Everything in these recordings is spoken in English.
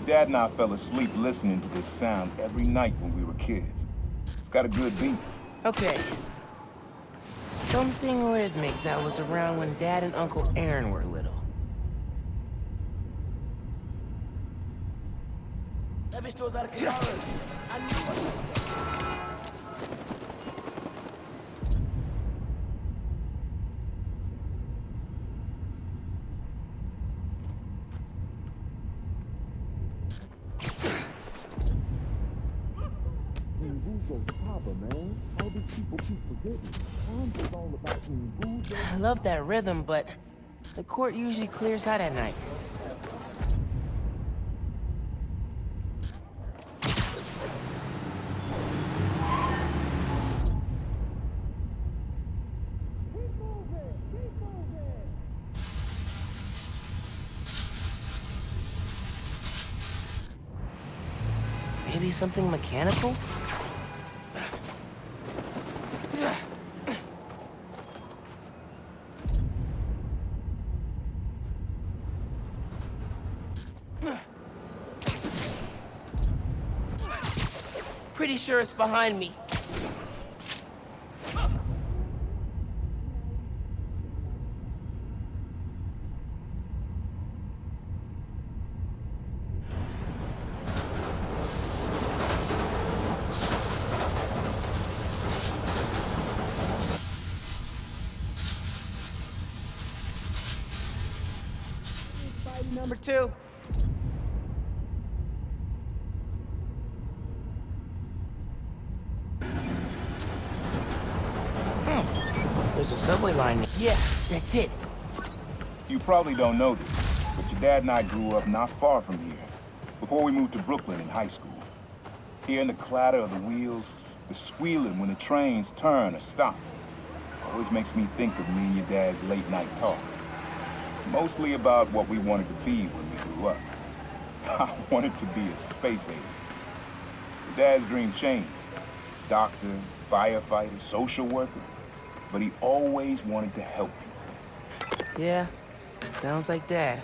Dad and I fell asleep listening to this sound every night when we were kids. It's got a good beat. Okay. Something rhythmic that was around when Dad and Uncle Aaron were little. I love that rhythm, but the court usually clears out at night. Maybe something mechanical? Pretty sure it's behind me. Number 2. There's a subway line. Yeah, that's it. You probably don't know this, but your dad and I grew up not far from here, before we moved to Brooklyn in high school. Hearing the clatter of the wheels, the squealing when the trains turn or stop, always makes me think of me and your dad's late night talks. Mostly about what we wanted to be when we grew up. I wanted to be a space alien. Your dad's dream changed. Doctor, firefighter, social worker. But he always wanted to help people. Yeah, sounds like Dad.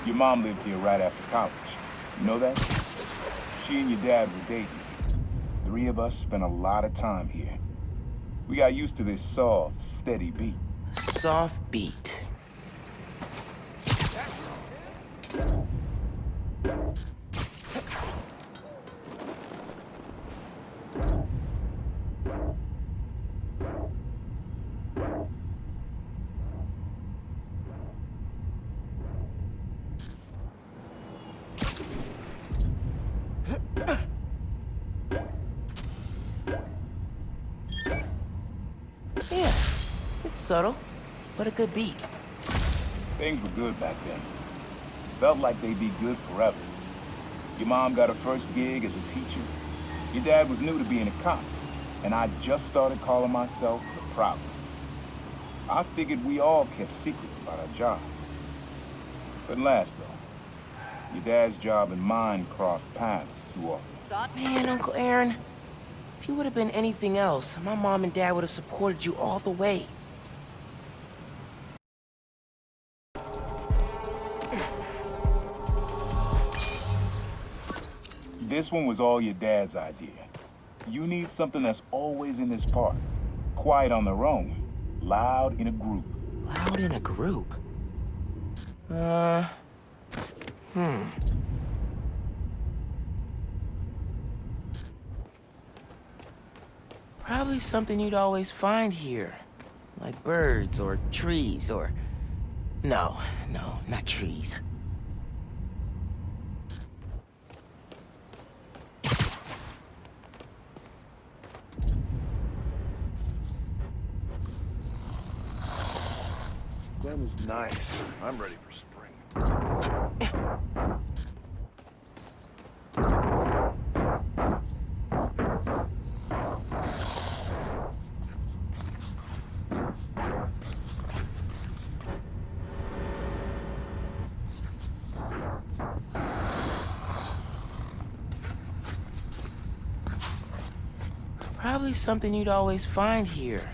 Your mom lived here right after college. You know that? She and your dad were dating. 3 of us spent a lot of time here. We got used to this soft, steady beat. Soft beat. Yeah, it's subtle, but a good beat. Things were good back then. Felt like they'd be good forever. Your mom got her first gig as a teacher. Your dad was new to being a cop, and I just started calling myself the Prowler. I figured we all kept secrets about our jobs. Couldn't last, though. Your dad's job and mine crossed paths too often. Man, Uncle Aaron, if you would have been anything else, my mom and dad would have supported you all the way. This one was all your dad's idea. You need something that's always in this park. Quiet on their own, loud in a group. Loud in a group? Probably something you'd always find here. Like birds or trees or... No, not trees. Weather's nice. I'm ready for spring. Probably something you'd always find here.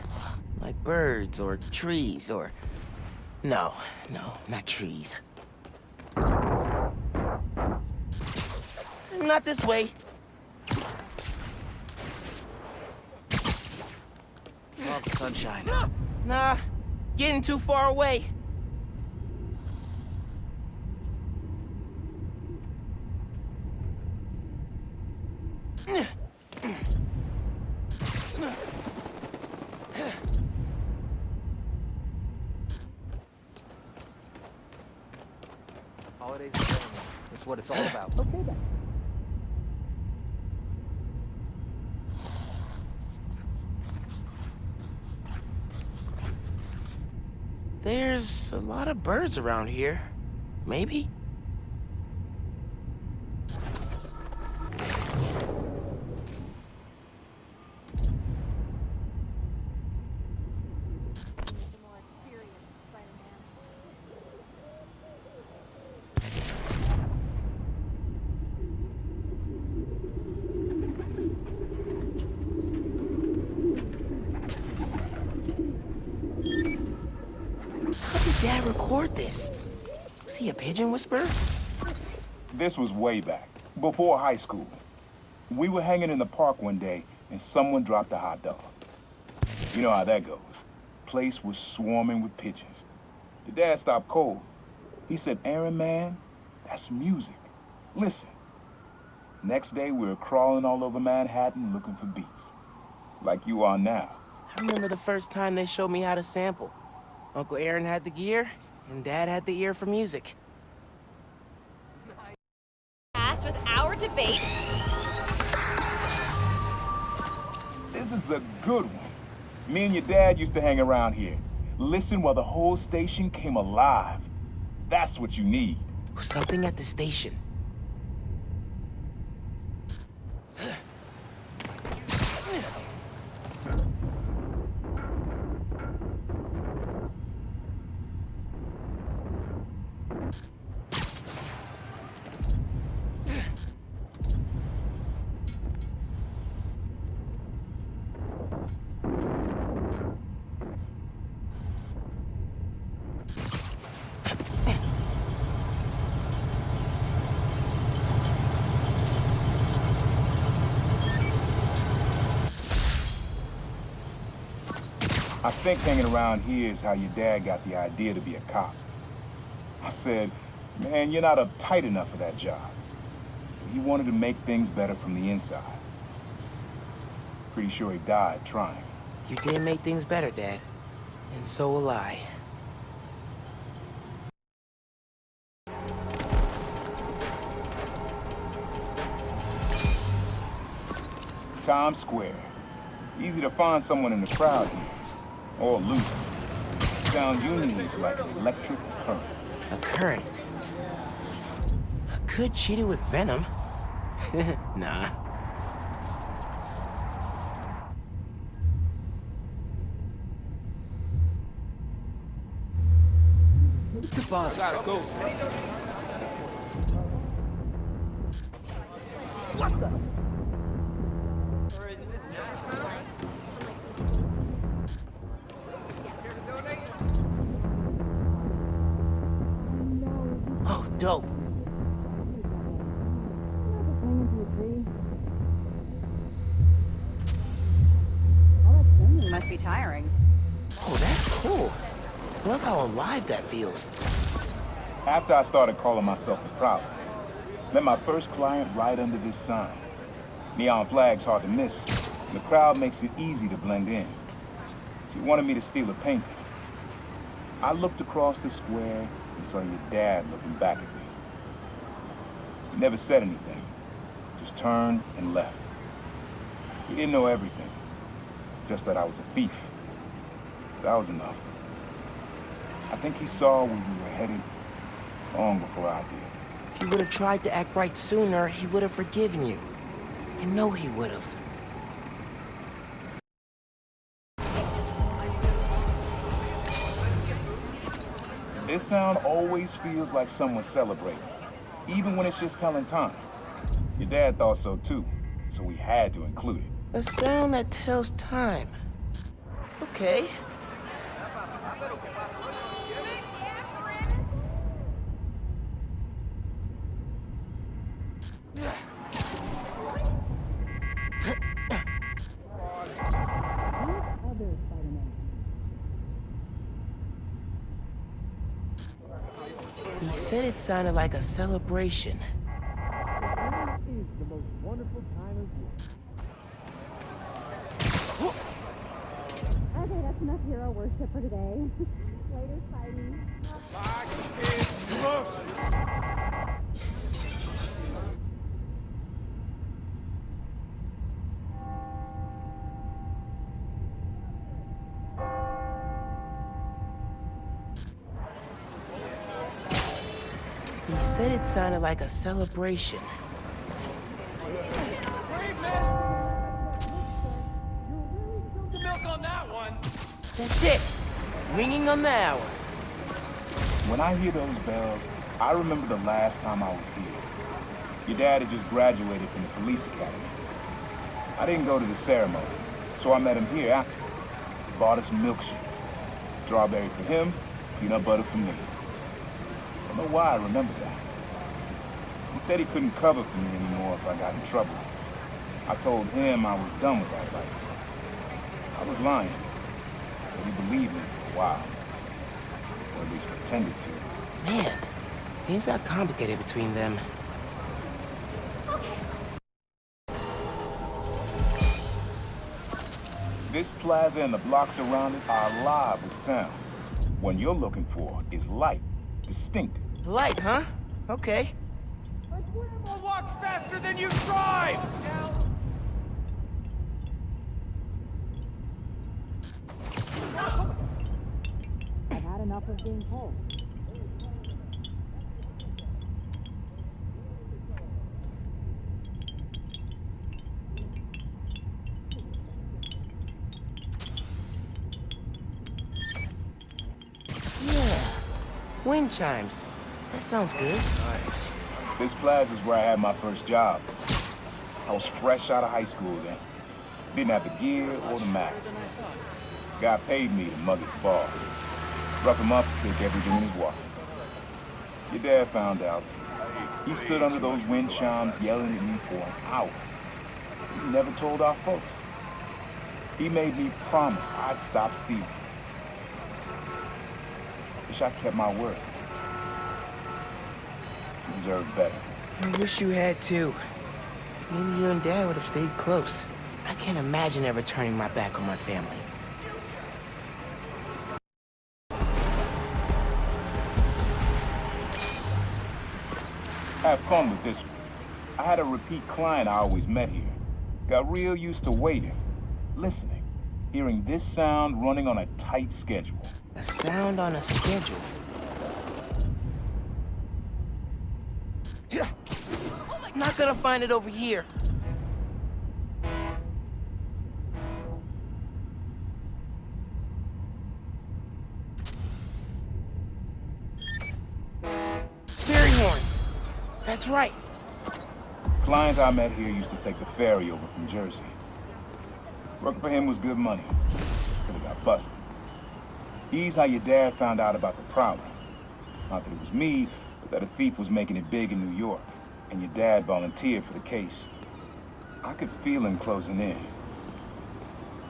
Like birds or trees or... No, not trees. Not this way. Love the sunshine. Nah, getting too far away. Holidays and family. That's what it's all about. There's a lot of birds around here. Maybe? How did Dad record this? Was he a pigeon whisperer? This was way back, before high school. We were hanging in the park one day, and someone dropped a hot dog. You know how that goes. Place was swarming with pigeons. Your dad stopped cold. He said, "Aaron, man, that's music. Listen." Next day, we were crawling all over Manhattan looking for beats. Like you are now. I remember the first time they showed me how to sample. Uncle Aaron had the gear, and Dad had the ear for music. Past with our debate. This is a good one. Me and your dad used to hang around here. Listen while the whole station came alive. That's what you need. Something at the station. I think hanging around here is how your dad got the idea to be a cop. I said, "Man, you're not uptight enough for that job." He wanted to make things better from the inside. Pretty sure he died trying. You did make things better, Dad. And so will I. Times Square. Easy to find someone in the crowd here. Or lose them. Sound you need is like an electric current. A current. I could cheat it with venom. Nah. Gotta go. Oh, dope. Must be tiring. Oh, that's cool. Love how alive that feels. After I started calling myself the Prowler, met my first client right under this sign. Neon flag's hard to miss, and the crowd makes it easy to blend in. She wanted me to steal a painting. I looked across the square and saw your dad looking back at me. He never said anything, just turned and left. He didn't know everything, just that I was a thief. That was enough. I think he saw where we were headed long before I did. If you would have tried to act right sooner, he would have forgiven you. I know he would have. This sound always feels like someone celebrating, even when it's just telling time. Your dad thought so too, so we had to include it. A sound that tells time. Okay. He said it sounded like a celebration. Okay, that's enough hero worship for today. Later, fighting. He said it sounded like a celebration. Milk on that one. That's it. Ringing on the hour. When I hear those bells, I remember the last time I was here. Your dad had just graduated from the police academy. I didn't go to the ceremony, so I met him here after. Bought us milkshakes. Strawberry for him, peanut butter for me. I don't know why I remember that. He said he couldn't cover for me anymore if I got in trouble. I told him I was done with that life. I was lying, but he believed me for a while. Or at least pretended to. Man, things got complicated between them. This plaza and the blocks around it are alive with sound. What you're looking for is light, distinctive. Light, huh? Okay. Grandma walks faster than you drive! I've had enough of being told. Yeah. Wind chimes. That sounds good. This plaza's where I had my first job. I was fresh out of high school then. Didn't have the gear or the mask. Guy paid me to mug his boss. Rough him up and take everything in his wallet. Your dad found out. He stood under those wind chimes yelling at me for an hour. He never told our folks. He made me promise I'd stop stealing. Wish I kept my word. You deserve better. I wish you had too. Maybe you and Dad would have stayed close. I can't imagine ever turning my back on my family. Have fun with this one. I had a repeat client I always met here. Got real used to waiting, listening, hearing this sound running on a tight schedule. A sound on a schedule. Not gonna find it over here. Fairy horns. That's right. Client I met here used to take the ferry over from Jersey. Working for him was good money, but he got busted. He's how your dad found out about the problem. Not that it was me, but that a thief was making it big in New York, and your dad volunteered for the case. I could feel him closing in.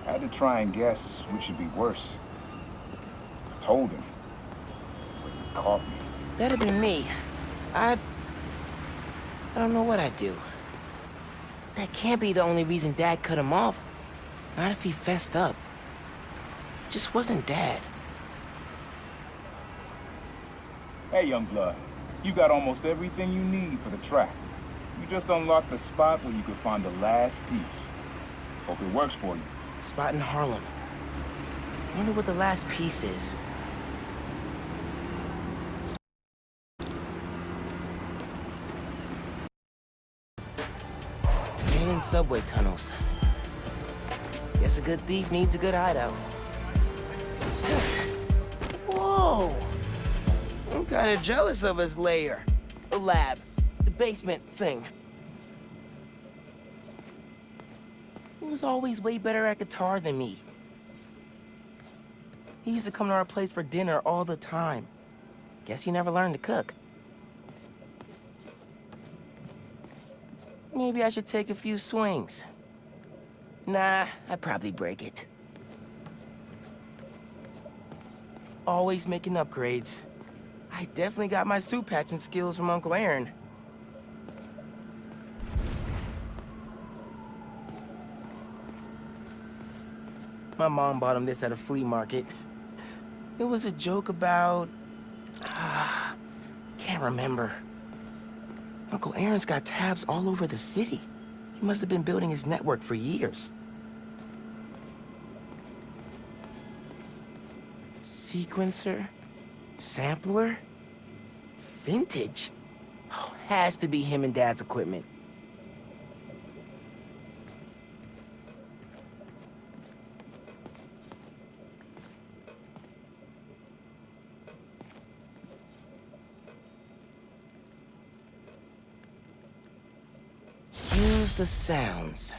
I had to try and guess which should be worse. I told him, but he caught me. That'd be me. I don't know what I'd do. That can't be the only reason Dad cut him off. Not if he fessed up. Just wasn't Dad. Hey, young blood, you got almost everything you need for the track. You just unlocked the spot where you could find the last piece. Hope it works for you. Spot in Harlem. Wonder what the last piece is. Abandoned subway tunnels. Guess a good thief needs a good hideout. Whoa! I'm kinda jealous of his lair. The lab. The basement thing. He was always way better at guitar than me. He used to come to our place for dinner all the time. Guess he never learned to cook. Maybe I should take a few swings. Nah, I'd probably break it. Always making upgrades. I definitely got my suit patching skills from Uncle Aaron. My mom bought him this at a flea market. It was a joke about... can't remember. Uncle Aaron's got tabs all over the city. He must have been building his network for years. Sequencer? Sampler? Vintage? Oh, has to be him and Dad's equipment. Use the sounds.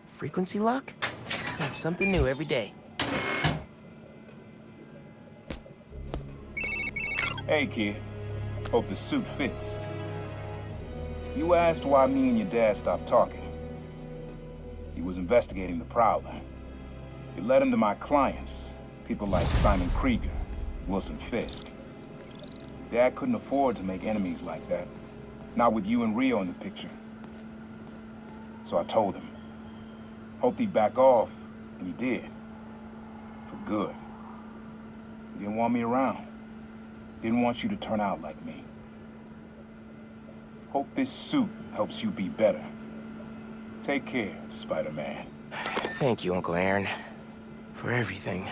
Frequency lock? Something new every day. Hey, kid. Hope the suit fits. You asked why me and your dad stopped talking. He was investigating the Prowler. It led him to my clients, people like Simon Krieger, Wilson Fisk. Dad couldn't afford to make enemies like that. Not with you and Rio in the picture. So I told him. Hoped he'd back off, and he did. For good. He didn't want me around. Didn't want you to turn out like me. Hope this suit helps you be better. Take care, Spider-Man. Thank you, Uncle Aaron, for everything.